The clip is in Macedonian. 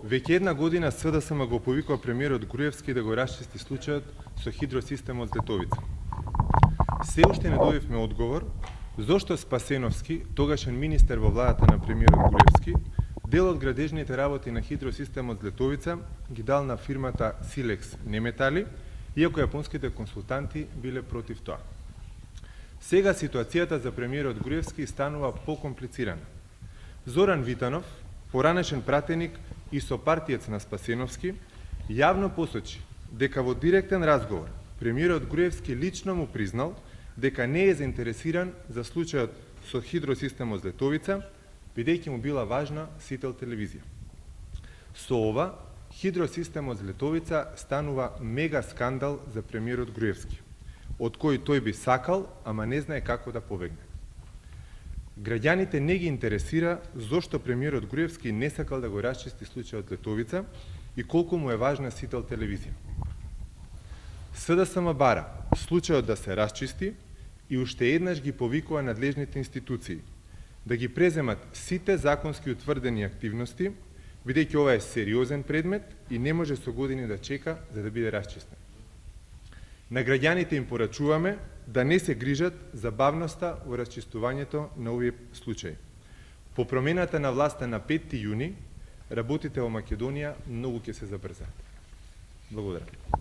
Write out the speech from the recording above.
Веќе една година СДСМ го повикува премиерот Груевски да го расчисти случајот со хидросистемот Злетовица. Се уште не добивме одговор зошто Спасеновски, тогашен министер во владата на премиерот Груевски, дел од градежните работи на хидросистемот Злетовица ги дал на фирмата Силекс Неметали, иако јапонските консултанти биле против тоа. Сега ситуацијата за премиерот Груевски станува покомплицирана. Зоран Витанов, поранешен пратеник и сопартиец на Спасеновски, јавно посочи дека во директен разговор премиерот Груевски лично му признал дека не е заинтересиран за случајот со хидросистемот Злетовица, бидејќи му била важна Сител телевизија. Со ова, хидросистемот Злетовица станува мега скандал за премиерот Груевски, од кој тој би сакал, ама не знае како да побегне. Граѓаните не ги интересира зошто премиерот Груевски не сакал да го расчисти случајот Злетовица и колку му е важна Сител телевизија. СДСМ бара случајот да се расчисти и уште еднаш ги повикува надлежните институции да ги преземат сите законски утврдени активности, бидејќи ова е сериозен предмет и не може со години да чека за да биде расчистен. На граѓаните им порачуваме да не се грижат за бавноста во расчистувањето на овие случаи. По промената на власта на 5 јуни, работите во Македонија многу ќе се забрзаат. Благодарам.